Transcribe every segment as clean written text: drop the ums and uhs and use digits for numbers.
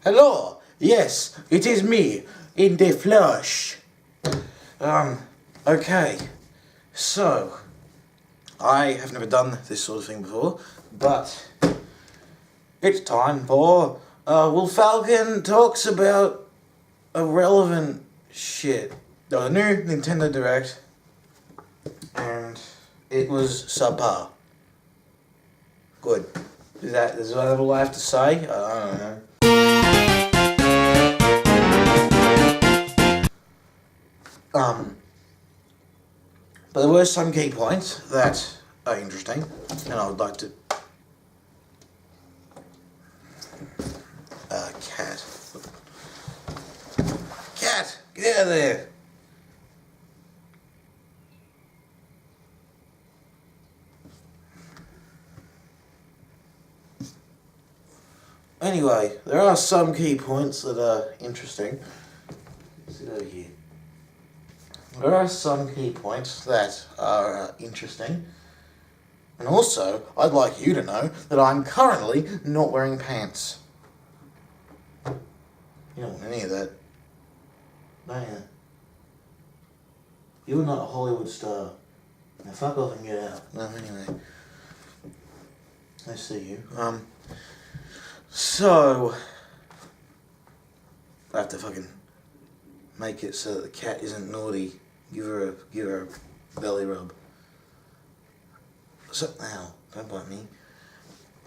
Hello, yes, it is me, in the flesh. Okay, so, I have never done this sort of thing before, but it's time for, Will Falcon talks about irrelevant shit. There was a new Nintendo Direct, and it was subpar. Good. Is that all I have to say? I don't know. But there were some key points that are interesting, and I would like to... Cat. Cat! Get out of there! Anyway, there are some key points that are interesting. Sit over here. There are some key points that are interesting. And also, I'd like you to know that I'm currently not wearing pants. You don't want any of that. No, you? You're not a Hollywood star. Now fuck off and get out. No, anyway. I see you. So... I have to fucking make it so that the cat isn't naughty. Give her a belly rub. So, ow, don't bite me.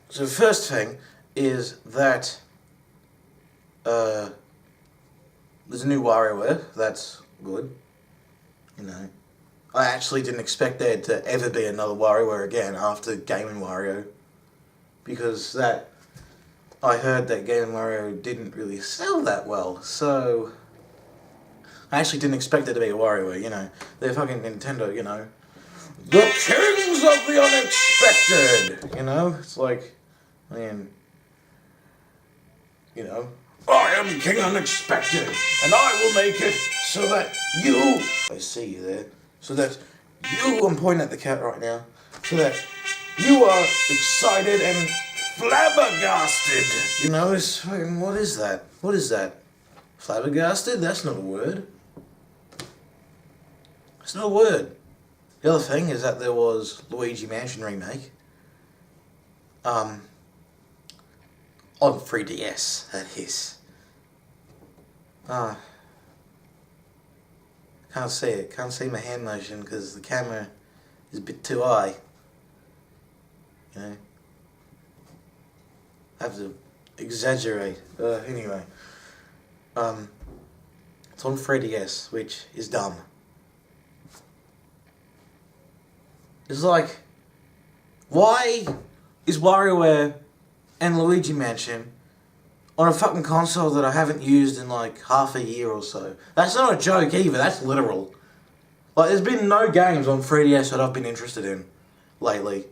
So the first thing is that there's a new WarioWare. That's good. You know, I actually didn't expect there to ever be another WarioWare again after Game & Wario, because I heard that Game & Wario didn't really sell that well. So I actually didn't expect there to be a WarioWare. You know, they're fucking Nintendo. You know. The kings of the unexpected! You know? It's like, man, you know, I am King Unexpected, and I will make it so that you, I see you there, so that you, I'm pointing at the cat right now, so that you are excited and flabbergasted. You know, it's fucking, what is that? What is that? Flabbergasted? That's not a word. It's not a word. The other thing is that there was Luigi Mansion Remake. On 3DS, that is. Can't see it. Can't see my hand motion because the camera is a bit too high. You know? I have to exaggerate. Anyway. It's on 3DS, which is dumb. It's like, why is WarioWare and Luigi Mansion on a fucking console that I haven't used in like half a year or so? That's not a joke either, that's literal. Like, there's been no games on 3DS that I've been interested in lately.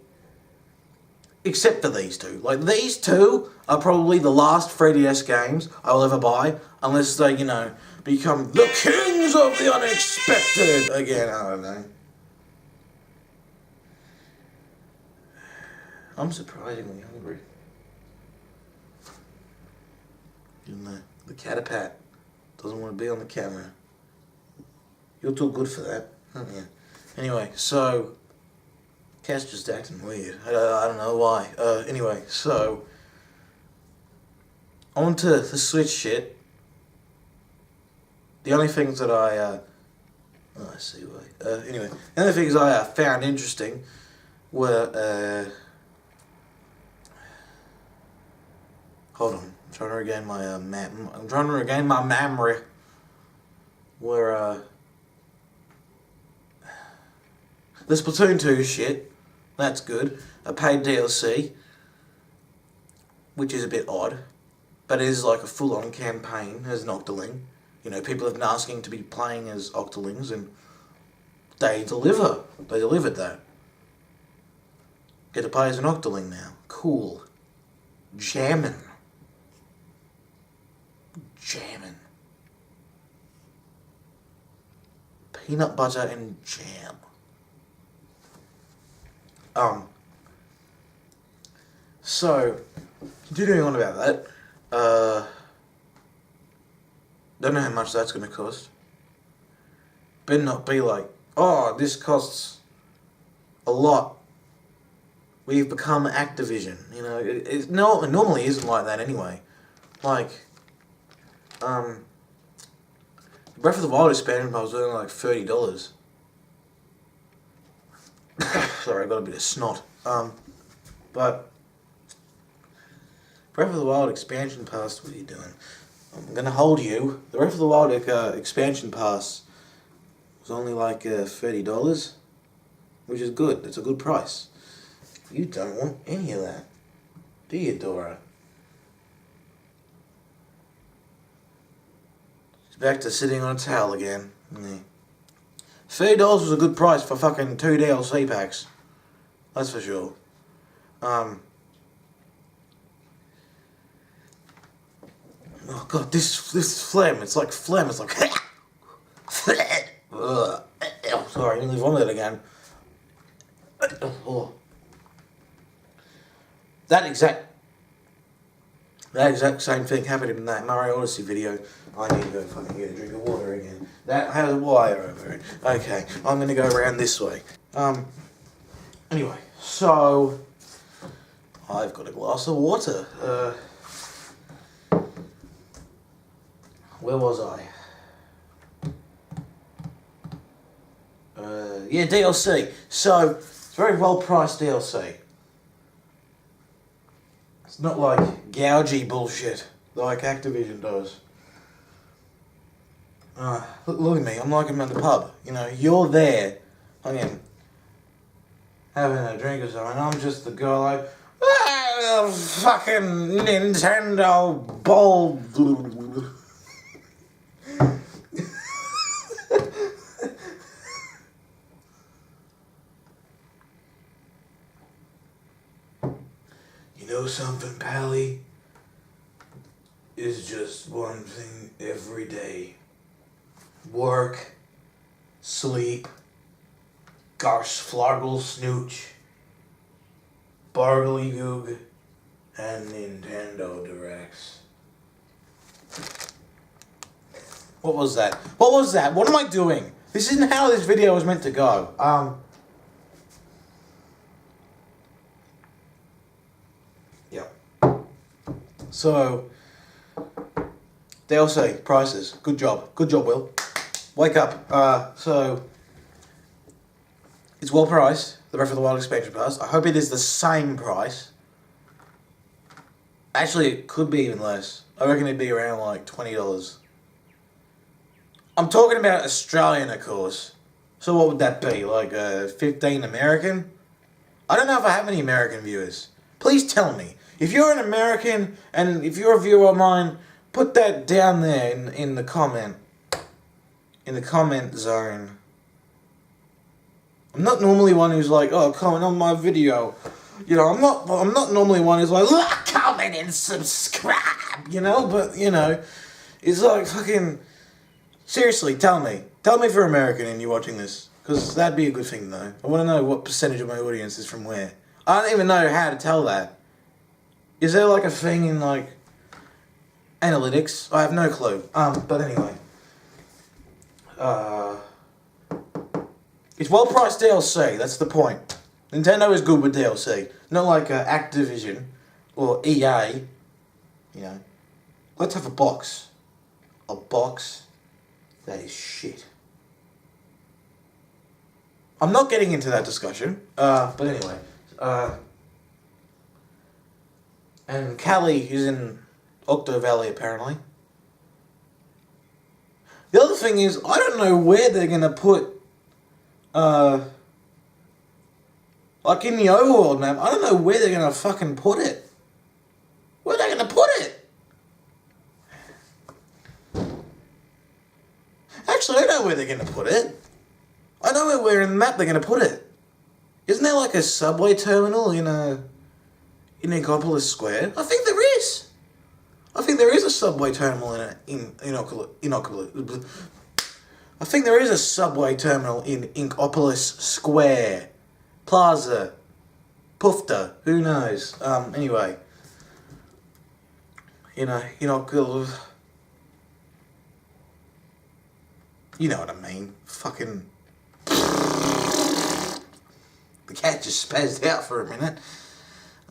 Except for these two. Like, these two are probably the last 3DS games I will ever buy, unless they, you know, become the kings of the unexpected again. I don't know. I'm surprisingly hungry. Even though the catapat doesn't want to be on the camera. You're too good for that, aren't you? Anyway, so cat's just acting weird. I don't know why. Anyway, so on to the Switch shit. The only things that I see why. Anyway, the only things I found interesting were hold on, I'm trying to regain my memory. Where the Splatoon 2 shit, that's good. A paid DLC, which is a bit odd, but it is like a full-on campaign as an Octoling. You know, people have been asking to be playing as Octolings, and they deliver. They delivered that. Get to play as an Octoling now. Cool. Jammin'. Peanut butter and jam. So, continuing on about that, Don't know how much that's going to cost. Better not be like, oh, this costs a lot. We've become Activision. You know, it normally isn't like that anyway. Like, Breath of the Wild expansion pass was only like $30. Sorry, I got a bit of snot. But Breath of the Wild expansion pass, what are you doing? I'm gonna hold you. The Breath of the Wild expansion pass was only like $30, which is good. It's a good price. You don't want any of that, do you, Dora? She's back to sitting on a towel again. Yeah. $30 was a good price for fucking 2 DLC packs. That's for sure. Oh god, this phlegm, it's like phlegm, it's like sorry, I nearly vomited again. Oh. That exact same thing happened in that Mario Odyssey video. I need to go fucking get a drink of water again. That has a wire over it. Okay, I'm gonna go around this way. Anyway, so I've got a glass of water. Where was I? Yeah, DLC. So, it's very well priced DLC. It's not like gougy bullshit like Activision does. Look at me, I'm like I'm at the pub. You know, you're there, having a drink or something, and I'm just the girl like, fucking Nintendo ball. You know something, Pally? Is just one thing every day. Work, sleep, Garsh Flargle Snooch, Bargly Goog, and Nintendo Directs. What was that? What was that? What am I doing? This isn't how this video was meant to go. Yeah. So, they'll say prices. Good job. Good job, Will. Wake up. So, it's well priced, the Breath of the Wild expansion pass. I hope it is the same price. Actually, it could be even less. I reckon it'd be around like $20. I'm talking about Australian, of course. So what would that be? Like 15 American? I don't know if I have any American viewers. Please tell me. If you're an American and if you're a viewer of mine, put that down there in the comment. In the comment zone. I'm not normally one who's like, oh, comment on my video. You know, I'm not normally one who's like, comment and subscribe, you know, but, you know, it's like fucking, seriously, tell me if you're American and you're watching this, because that'd be a good thing, though. I want to know what percentage of my audience is from where. I don't even know how to tell that. Is there, like, a thing in, like, analytics? I have no clue. But anyway. It's well-priced DLC, that's the point. Nintendo is good with DLC. Not like Activision or EA. You know. Let's have a box. A box that is shit. I'm not getting into that discussion. But anyway. And Callie is in Octo Valley, apparently. The other thing is, I don't know where they're going to put... like in the overworld map, I don't know where they're going to fucking put it. Where are they going to put it? Actually, I know where they're going to put it. I know where in the map they're going to put it. Isn't there like a subway terminal in Inkopolis Square? I think there is. I think there is a subway terminal in Inkopolis. I think there is a subway terminal in Inkopolis Square. Plaza. Pufta. Who knows? Anyway. You know what I mean. Fucking... The cat just spazzed out for a minute.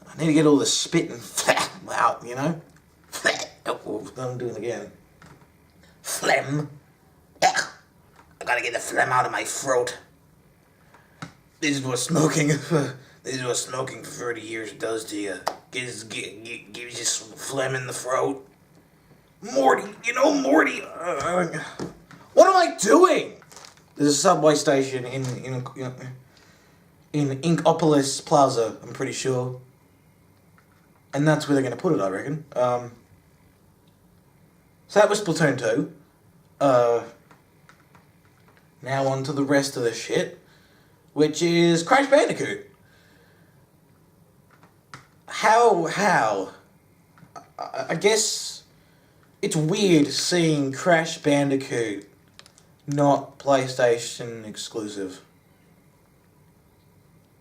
I need to get all the spit and phlegm out, you know? Oh, I'm doing it again. Phlegm. I gotta get the phlegm out of my throat. This is what smoking for 30 years does to you. Gives you some phlegm in the throat. Morty, Morty. What am I doing? There's a subway station in Inkopolis Plaza, I'm pretty sure. And that's where they're going to put it, I reckon. So that was Splatoon 2. Now on to the rest of the shit, which is Crash Bandicoot. How? I guess it's weird seeing Crash Bandicoot not PlayStation exclusive.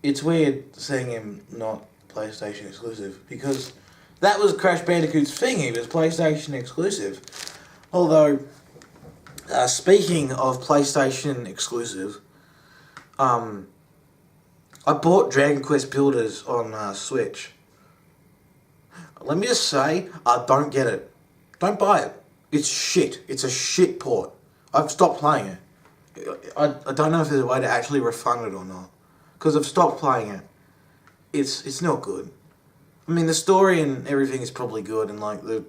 It's weird seeing him not PlayStation exclusive, because that was Crash Bandicoot's thing, he was PlayStation exclusive. Although, speaking of PlayStation exclusive, I bought Dragon Quest Builders on Switch. Let me just say, I don't get it. Don't buy it. It's shit. It's a shit port. I've stopped playing it. I don't know if there's a way to actually refund it or not, because I've stopped playing it. It's not good. I mean, the story and everything is probably good, and like the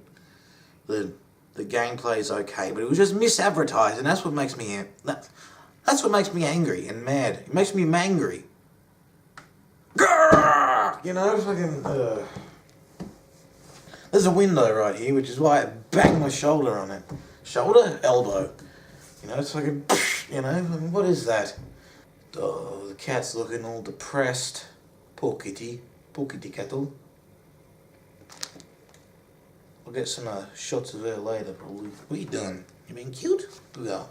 gameplay is okay, but it was just misadvertised, and that's what makes me that's what makes me angry and mad. It makes me mangry. Grrr! You know, fucking. There's a window right here, which is why I banged my shoulder on it. Shoulder, elbow. You know, it's fucking. You know, what is that? Oh, the cat's looking all depressed. Poor kitty cattle. I'll get some shots of her later, probably. What are you doing? You being cute? Yeah.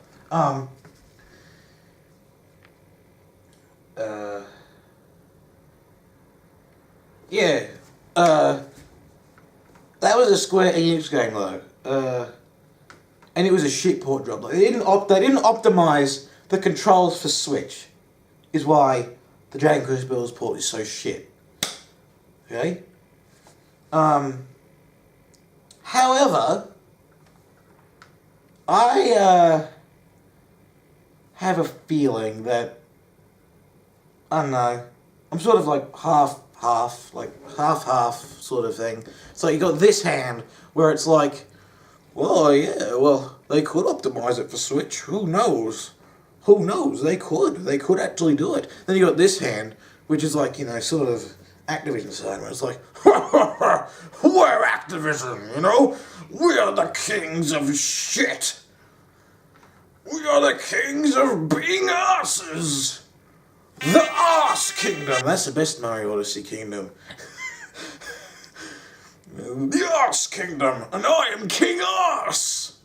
Yeah. That was a Square Enix game though. And it was a shit port job. Like, they didn't optimize the controls for Switch. Is why the Dragon Quest Builders port is so shit. Okay? However, I have a feeling that, I don't know, I'm sort of like half sort of thing. So you got this hand where it's like, well, yeah, well, they could optimize it for Switch. Who knows? Who knows? They could actually do it. Then you got this hand, which is like, you know, sort of Activision side, where it's like, we're Activision, you know? We are the kings of shit. We are the kings of being asses. The Arse Kingdom. That's the best Mario Odyssey kingdom. The Arse Kingdom, and I am King Arse.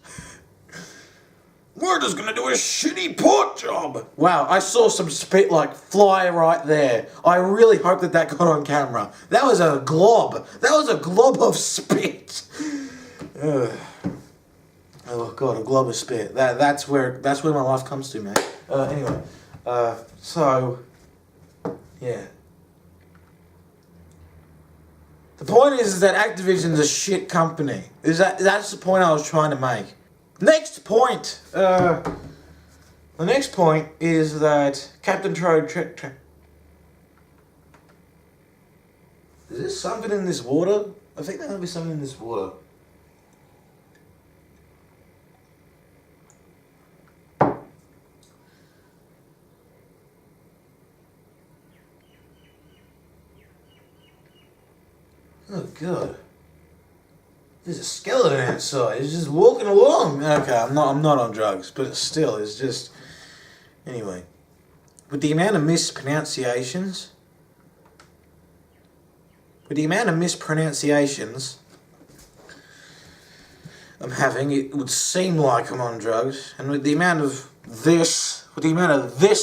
We're just gonna do a shitty port job. Wow, I saw some spit like fly right there. I really hope that got on camera. That was a glob. That was a glob of spit. Oh god, a glob of spit. That's where my life comes to, man. Anyway, so yeah. The point is that Activision's a shit company. That's the point I was trying to make. Next point. The next point is that Captain Toad. Is there something in this water? I think there might be something in this water. Oh god. There's a skeleton outside. He's just walking along. Okay, I'm not on drugs, but still, it's just. Anyway, with the amount of mispronunciations I'm having, it would seem like I'm on drugs. And with the amount of this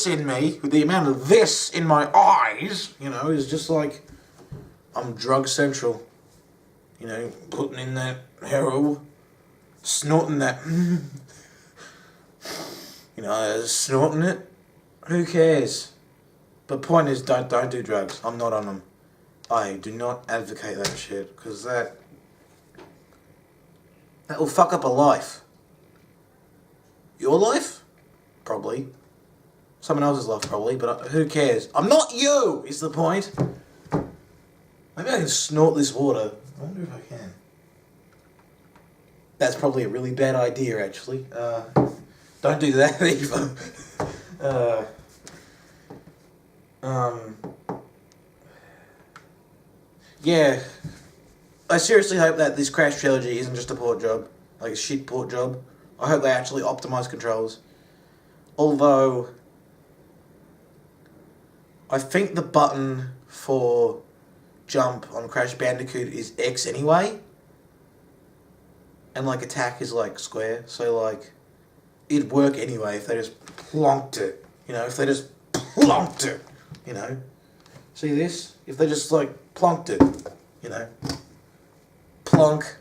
in me, with the amount of this in my eyes, you know, it's just like I'm drug central. You know, putting in that heroin, snorting that, you snorting it. Who cares? But point is, don't do drugs. I'm not on them. I do not advocate that shit, because that will fuck up a life. Your life? Probably. Someone else's life, probably, but who cares? I'm not you, is the point. Maybe I can snort this water. I wonder if I can. That's probably a really bad idea, actually. Don't do that either. Yeah. I seriously hope that this Crash trilogy isn't just a port job. Like a shit port job. I hope they actually optimize controls. Although, I think the button for jump on Crash Bandicoot is X anyway. And like attack is like square. So like, it'd work anyway if they just plonked it. If they just plonked it. See this? If they just like plonked it. Plonk.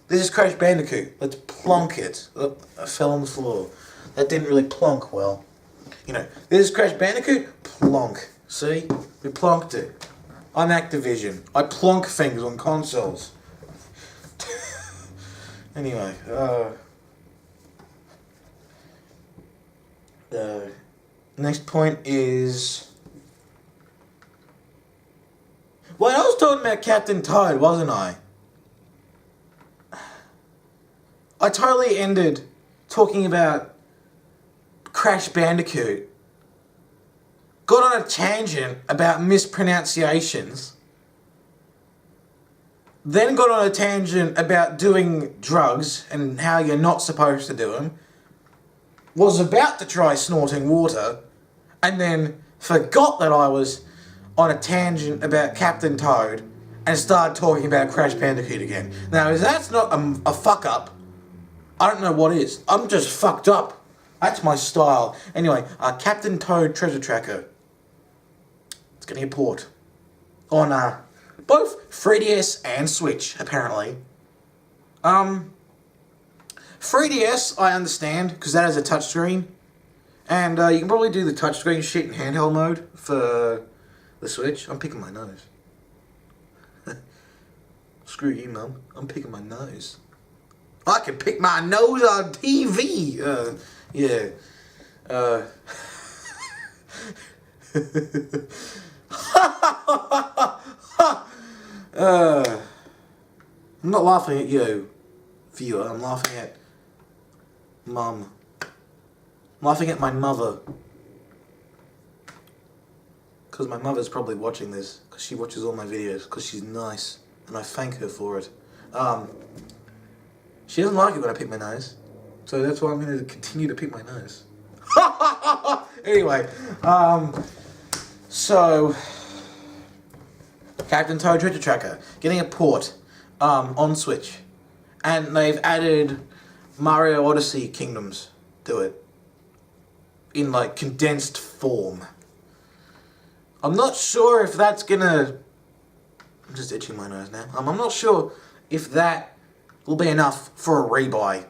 This is Crash Bandicoot. Let's plonk it. Oh, I fell on the floor. That didn't really plonk well. This is Crash Bandicoot. Plonk. See? We plonked it. I'm Activision. I plonk things on consoles. Anyway, the next point is... Well, I was talking about Captain Toad, wasn't I? I totally ended talking about Crash Bandicoot. Got on a tangent about mispronunciations. Then got on a tangent about doing drugs and how you're not supposed to do them. Was about to try snorting water. And then forgot that I was on a tangent about Captain Toad and started talking about Crash Bandicoot again. Now, if that's not a fuck up, I don't know what is. I'm just fucked up. That's my style. Anyway, Captain Toad Treasure Tracker. It's getting a port on both 3DS and Switch, apparently. 3DS, I understand, because that has a touchscreen. And you can probably do the touchscreen shit in handheld mode for the Switch. I'm picking my nose. Screw you, Mum. I'm picking my nose. I can pick my nose on TV. Yeah. I'm not laughing at you, viewer. I'm laughing at Mum. I'm laughing at my mother. Because my mother's probably watching this. Because she watches all my videos. Because she's nice. And I thank her for it. She doesn't like it when I pick my nose. So that's why I'm going to continue to pick my nose. Anyway. So... Captain Toad Treasure Tracker. Getting a port. On Switch. And they've added Mario Odyssey Kingdoms to it. In like condensed form. I'm not sure if that's gonna... I'm just itching my nose now. I'm not sure if that will be enough for a rebuy.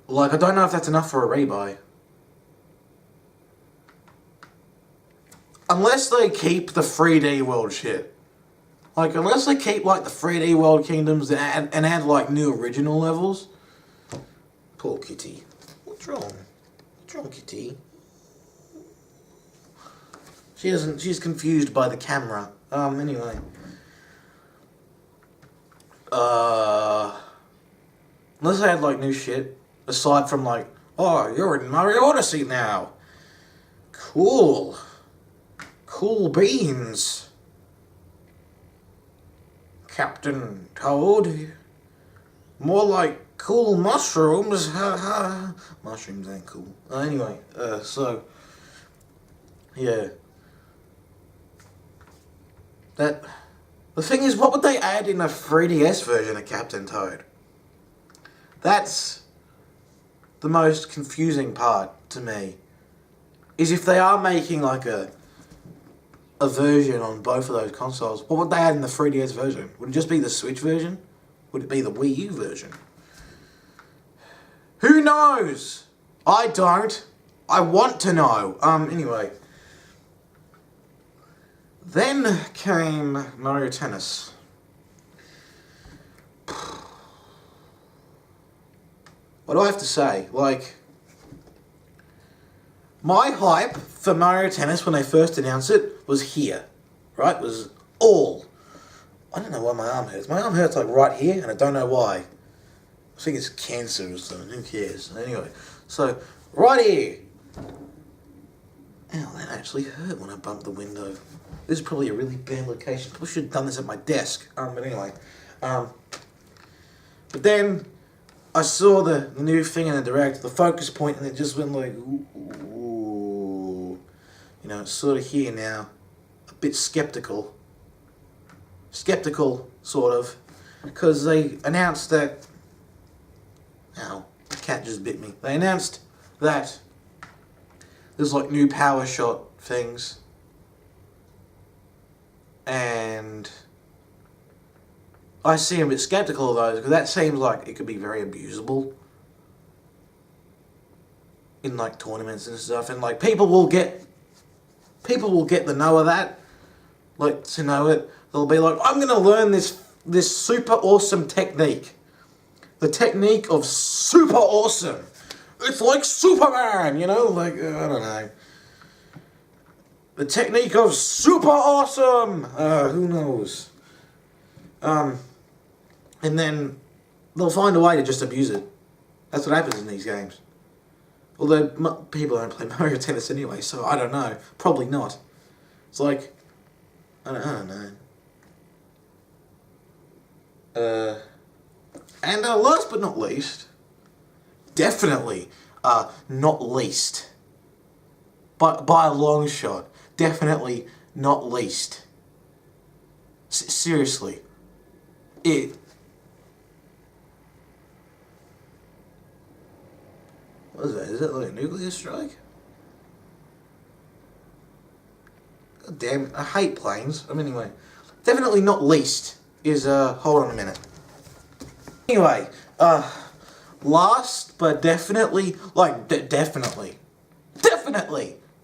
Like, I don't know if that's enough for a rebuy. Unless they keep the 3D World shit. Like, unless they keep, like, the 3D World Kingdoms and add, like, new original levels. Poor kitty. What's wrong? What's wrong, kitty? She's confused by the camera. Anyway. Unless they had, like, new shit. Aside from, like, oh, you're in Mario Odyssey now. Cool. Cool beans. Captain Toad. More like cool mushrooms. Ha ha. Mushrooms ain't cool. Anyway, so... Yeah. The thing is, what would they add in a 3DS version of Captain Toad? That's the most confusing part to me. Is if they are making like a version on both of those consoles, what would they add in the 3DS version? Would it just be the Switch version? Would it be the Wii U version? Who knows? I don't. I want to know. Anyway. Then came Mario Tennis. What do I have to say? Like, my hype for Mario Tennis when they first announced it was here, right? It was all. I don't know why my arm hurts. My arm hurts like right here, and I don't know why. I think it's cancer or something. Who cares? Anyway, so right here. Ow, that actually hurt when I bumped the window. This is probably a really bad location. I should have done this at my desk. But anyway, but then I saw the new thing in the Direct, the focus point, and it just went like, ooh. You know, it's sort of here now. A bit skeptical. Skeptical, sort of. Because they announced that... Ow, the cat just bit me. They announced that there's like new power shot things. And I seem a bit skeptical of those because that seems like it could be very abusable in like tournaments and stuff, and like people will get the know of that, like to know it. They'll be like, I'm gonna learn this super awesome technique, the technique of super awesome. It's like Superman, you know, like I don't know. The technique of super awesome! Who knows? And then they'll find a way to just abuse it. That's what happens in these games. Although people don't play Mario Tennis anyway, so I don't know. Probably not. It's like, I don't know. And last but not least, definitely not least, but by a long shot, definitely not least. Seriously. What is that? Is that like a nuclear strike? God damn it. I hate planes. Anyway. Definitely not least is, hold on a minute. Anyway, last but definitely, like, definitely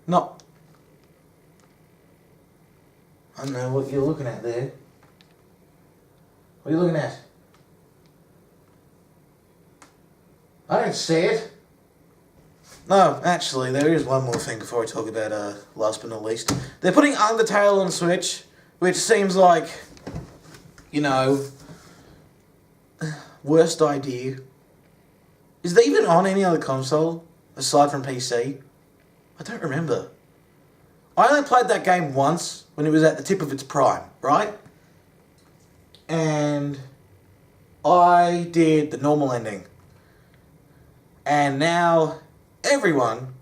not... I don't know what you're looking at there. What are you looking at? I don't see it. No, actually, there is one more thing before I talk about last but not least. They're putting Undertale on Switch, which seems like, you know, worst idea. Is it even on any other console aside from PC? I don't remember. I only played that game once when it was at the tip of its prime, right? And I did the normal ending. And now everyone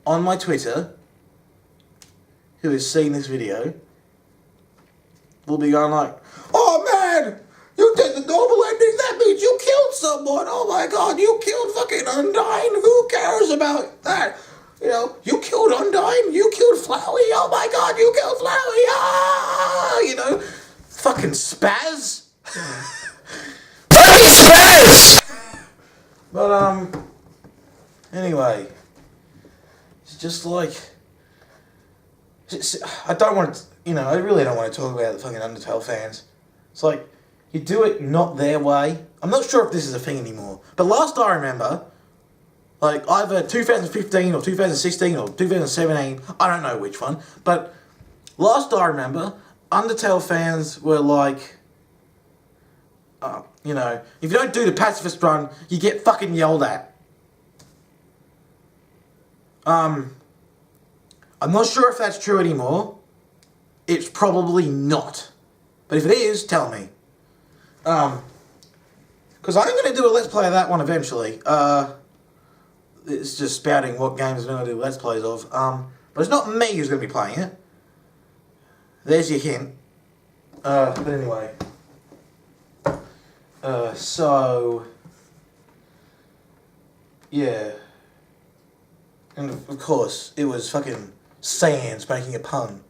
on my Twitter who has seen this video will be going like, oh man, you did the normal ending, that means you killed someone, oh my god, you killed fucking Undyne, who cares about that? You know, you killed Undyne, you killed Flowey, oh my god, you killed Flowey, ah! You know, fucking spaz. Fucking spaz! But, anyway, it's just like, I don't want to, you know, I really don't want to talk about the fucking Undertale fans. It's like, you do it not their way. I'm not sure if this is a thing anymore, but last I remember, like either 2015 or 2016 or 2017, I don't know which one, but last I remember, Undertale fans were like, you know, if you don't do the pacifist run, you get fucking yelled at. I'm not sure if that's true anymore. It's probably not. But if it is, tell me. Because I'm going to do a Let's Play of that one eventually. It's just spouting what games I'm going to do Let's Plays of. But it's not me who's going to be playing it. There's your hint. But anyway. So... yeah. And of course, it was fucking Sans making a pun.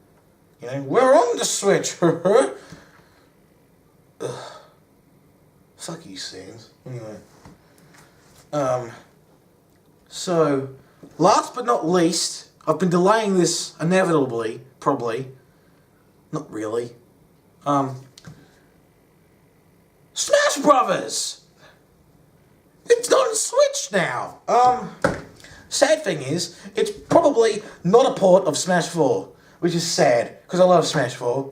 You know, we're on the Switch! Ugh. Fuck you, Sans. Anyway. So, last but not least, I've been delaying this inevitably, probably. Not really. Smash Brothers! It's on Switch now! Sad thing is, it's probably not a port of Smash 4, which is sad, because I love Smash 4.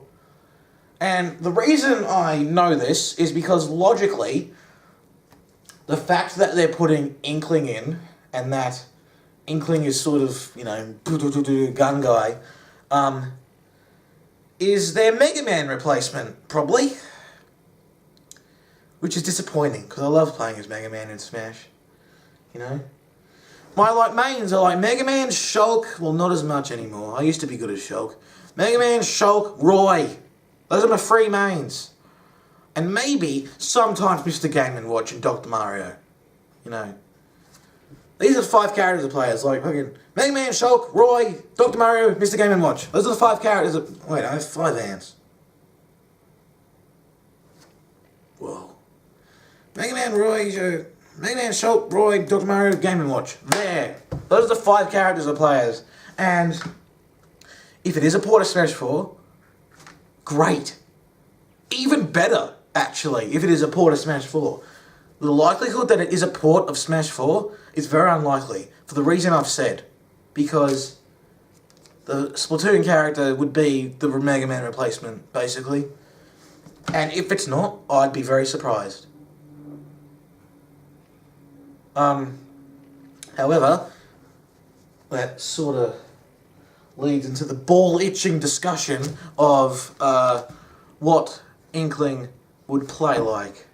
And the reason I know this is because logically, the fact that they're putting Inkling in, and that Inkling is sort of, you know, gun guy, is their Mega Man replacement, probably. Which is disappointing, because I love playing as Mega Man in Smash. You know? My, mains are like Mega Man, Shulk, well, not as much anymore. I used to be good at Shulk. Mega Man, Shulk, Roy. Those are my 3 mains. And maybe, sometimes Mr. Game & Watch and Dr. Mario. You know? These are the 5 characters I play as, like, fucking Mega Man, Shulk, Roy, Dr. Mario, Mr. Game & Watch. Those are the 5 characters that... Wait, I have 5 hands. Whoa. Mega Man, Roy, Mega Man, Shulk, Roy, Dr. Mario, Game & Watch. There. Those are the 5 characters I play as. And if it is a port of Smash 4, great. Even better, actually, if it is a port of Smash 4. The likelihood that it is a port of Smash 4 is very unlikely, for the reason I've said. Because the Splatoon character would be the Mega Man replacement, basically. And if it's not, I'd be very surprised. However, that sort of leads into the ball-itching discussion of what Inkling would play like.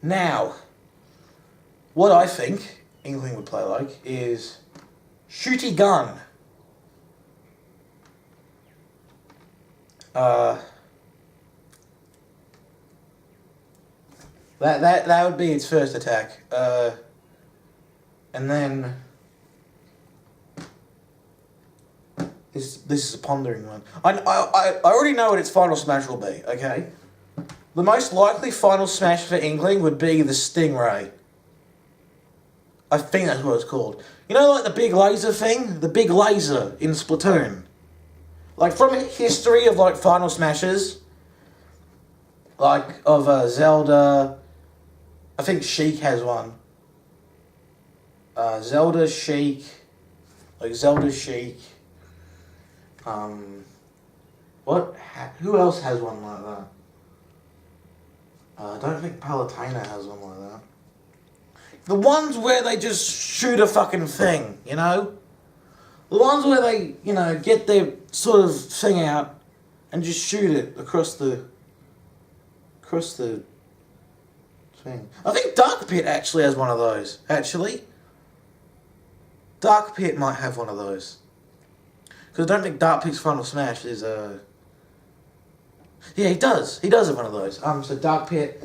Now, what I think Inkling would play like is shooty gun. That would be its first attack. And then this is a pondering one. I already know what its final smash will be, okay? The most likely final smash for Inkling would be the Stingray. I think that's what it's called. You know, like the big laser thing? The big laser in Splatoon. Like, from a history of, like, final smashes, like, of Zelda, I think Sheik has one. Zelda, Sheik, Zelda, Sheik, who else has one like that? I don't think Palutena has one like that. The ones where they just shoot a fucking thing, you know? The ones where they, you know, get their sort of thing out and just shoot it across the thing. I think Dark Pit actually has one of those, actually. Dark Pit might have one of those. Because I don't think Dark Pit's Final Smash is yeah, he does. He does have one of those. So Dark Pit,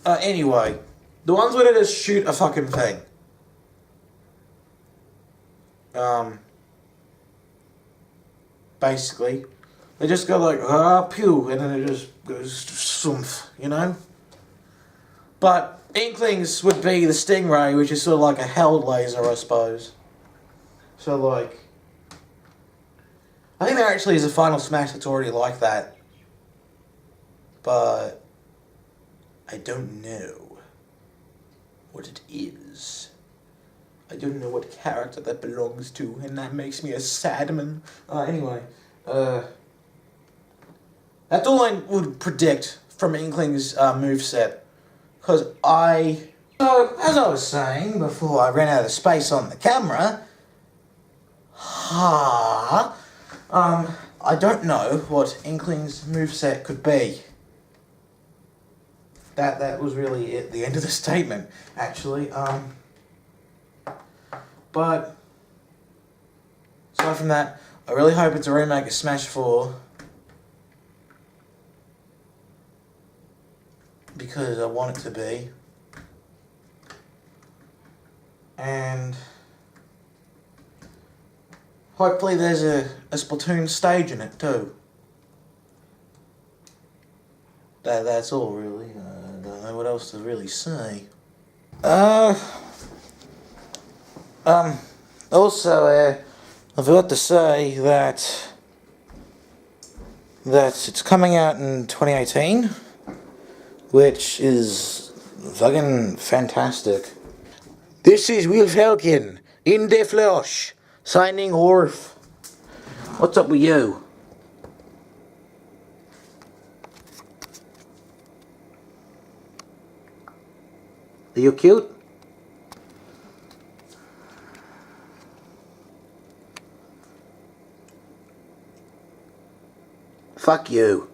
anyway. The ones where they just shoot a fucking thing. Basically. They just go like, pew, and then it just goes sumph, you know? But Inklings would be the Stingray, which is sort of like a held laser, I suppose. So, like, I think there actually is a Final Smash that's already like that. But I don't know what it is. I don't know what character that belongs to, and that makes me a sad man. Anyway, that's all I would predict from Inkling's moveset. Because so, as I was saying before I ran out of space on the camera, I don't know what Inkling's moveset could be. That was really it, the end of the statement, actually. But aside from that, I really hope it's a remake of Smash 4. Because I want it to be. And Hopefully there's a Splatoon stage in it too. That's all really. I don't know what else to really say. Also, I forgot to say that it's coming out in 2018, which is fucking fantastic. This is Will Falcon in the flesh, signing off. What's up with you? Are you cute? Fuck you.